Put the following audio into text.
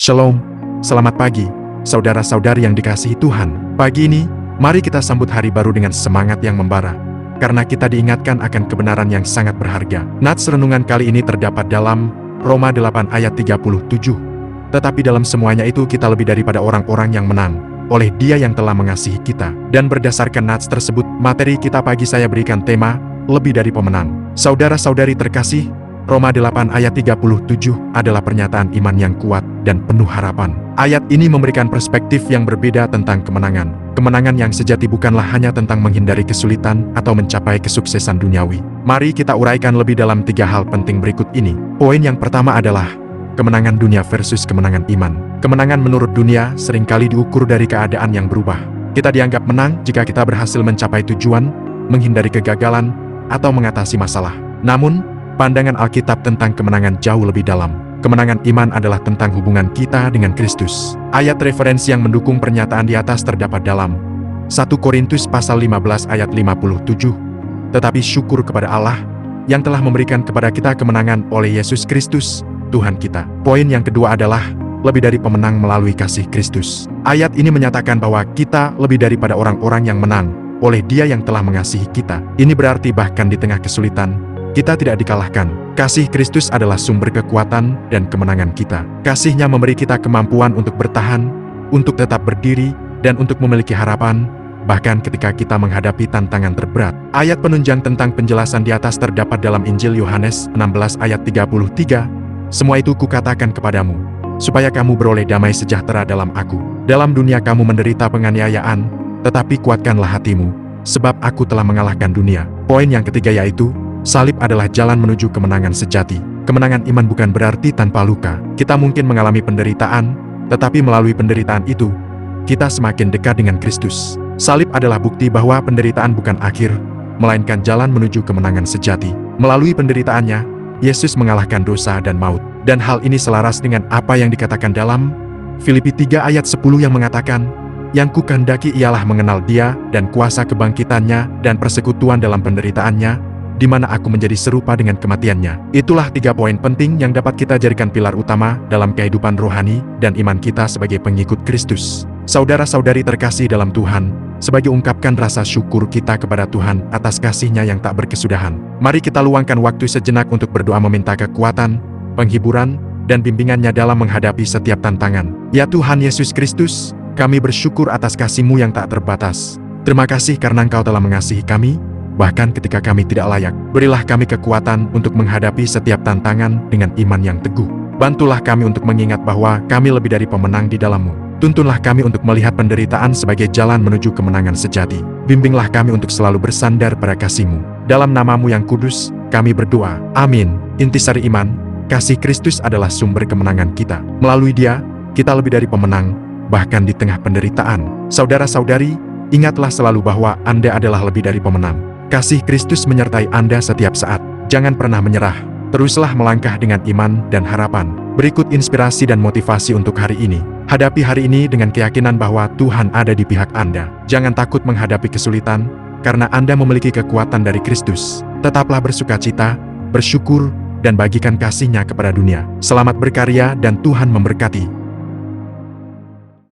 Shalom, selamat pagi, saudara-saudari yang dikasihi Tuhan. Pagi ini, mari kita sambut hari baru dengan semangat yang membara, karena kita diingatkan akan kebenaran yang sangat berharga. Nats renungan kali ini terdapat dalam Roma 8 ayat 37. Tetapi dalam semuanya itu kita lebih daripada orang-orang yang menang, oleh Dia yang telah mengasihi kita. Dan berdasarkan nats tersebut, materi kita pagi saya berikan tema, lebih dari pemenang. Saudara-saudari terkasih, Roma 8 ayat 37 adalah pernyataan iman yang kuat dan penuh harapan. Ayat ini memberikan perspektif yang berbeda tentang kemenangan. Kemenangan yang sejati bukanlah hanya tentang menghindari kesulitan atau mencapai kesuksesan duniawi. Mari kita uraikan lebih dalam 3 hal penting berikut ini. Poin yang pertama adalah kemenangan dunia versus kemenangan iman. Kemenangan menurut dunia seringkali diukur dari keadaan yang berubah. Kita dianggap menang jika kita berhasil mencapai tujuan, menghindari kegagalan, atau mengatasi masalah. Namun, pandangan Alkitab tentang kemenangan jauh lebih dalam. Kemenangan iman adalah tentang hubungan kita dengan Kristus. Ayat referensi yang mendukung pernyataan di atas terdapat dalam 1 Korintus pasal 15 ayat 57. Tetapi syukur kepada Allah yang telah memberikan kepada kita kemenangan oleh Yesus Kristus, Tuhan kita. Poin yang kedua adalah lebih dari pemenang melalui kasih Kristus. Ayat ini menyatakan bahwa kita lebih daripada orang-orang yang menang oleh Dia yang telah mengasihi kita. Ini berarti bahkan di tengah kesulitan, kita tidak dikalahkan. Kasih Kristus adalah sumber kekuatan dan kemenangan kita. Kasih-Nya memberi kita kemampuan untuk bertahan, untuk tetap berdiri, dan untuk memiliki harapan, bahkan ketika kita menghadapi tantangan terberat. Ayat penunjang tentang penjelasan di atas terdapat dalam Injil Yohanes 16 ayat 33. Semua itu kukatakan kepadamu, supaya kamu beroleh damai sejahtera dalam aku. Dalam dunia kamu menderita penganiayaan, tetapi kuatkanlah hatimu, sebab aku telah mengalahkan dunia. Poin yang ketiga yaitu, salib adalah jalan menuju kemenangan sejati. Kemenangan iman bukan berarti tanpa luka. Kita mungkin mengalami penderitaan, tetapi melalui penderitaan itu, kita semakin dekat dengan Kristus. Salib adalah bukti bahwa penderitaan bukan akhir, melainkan jalan menuju kemenangan sejati. Melalui penderitaannya, Yesus mengalahkan dosa dan maut. Dan hal ini selaras dengan apa yang dikatakan dalam Filipi 3 ayat 10 yang mengatakan, yang kukehendaki ialah mengenal Dia dan kuasa kebangkitannya dan persekutuan dalam penderitaannya, di mana aku menjadi serupa dengan kematiannya. Itulah 3 poin penting yang dapat kita jadikan pilar utama dalam kehidupan rohani dan iman kita sebagai pengikut Kristus. Saudara-saudari terkasih dalam Tuhan, sebagai ungkapkan rasa syukur kita kepada Tuhan atas kasih-Nya yang tak berkesudahan, mari kita luangkan waktu sejenak untuk berdoa meminta kekuatan, penghiburan, dan bimbingan-Nya dalam menghadapi setiap tantangan. Ya Tuhan Yesus Kristus, kami bersyukur atas kasih-Mu yang tak terbatas. Terima kasih karena Engkau telah mengasihi kami, bahkan ketika kami tidak layak. Berilah kami kekuatan untuk menghadapi setiap tantangan dengan iman yang teguh. Bantulah kami untuk mengingat bahwa kami lebih dari pemenang di dalam-Mu. Tuntunlah kami untuk melihat penderitaan sebagai jalan menuju kemenangan sejati. Bimbinglah kami untuk selalu bersandar pada kasih-Mu. Dalam nama-Mu yang kudus, kami berdoa. Amin. Intisari iman, kasih Kristus adalah sumber kemenangan kita. Melalui Dia, kita lebih dari pemenang, bahkan di tengah penderitaan. Saudara-saudari, ingatlah selalu bahwa Anda adalah lebih dari pemenang. Kasih Kristus menyertai Anda setiap saat. Jangan pernah menyerah. Teruslah melangkah dengan iman dan harapan. Berikut inspirasi dan motivasi untuk hari ini. Hadapi hari ini dengan keyakinan bahwa Tuhan ada di pihak Anda. Jangan takut menghadapi kesulitan, karena Anda memiliki kekuatan dari Kristus. Tetaplah bersukacita, bersyukur, dan bagikan kasih-Nya kepada dunia. Selamat berkarya dan Tuhan memberkati.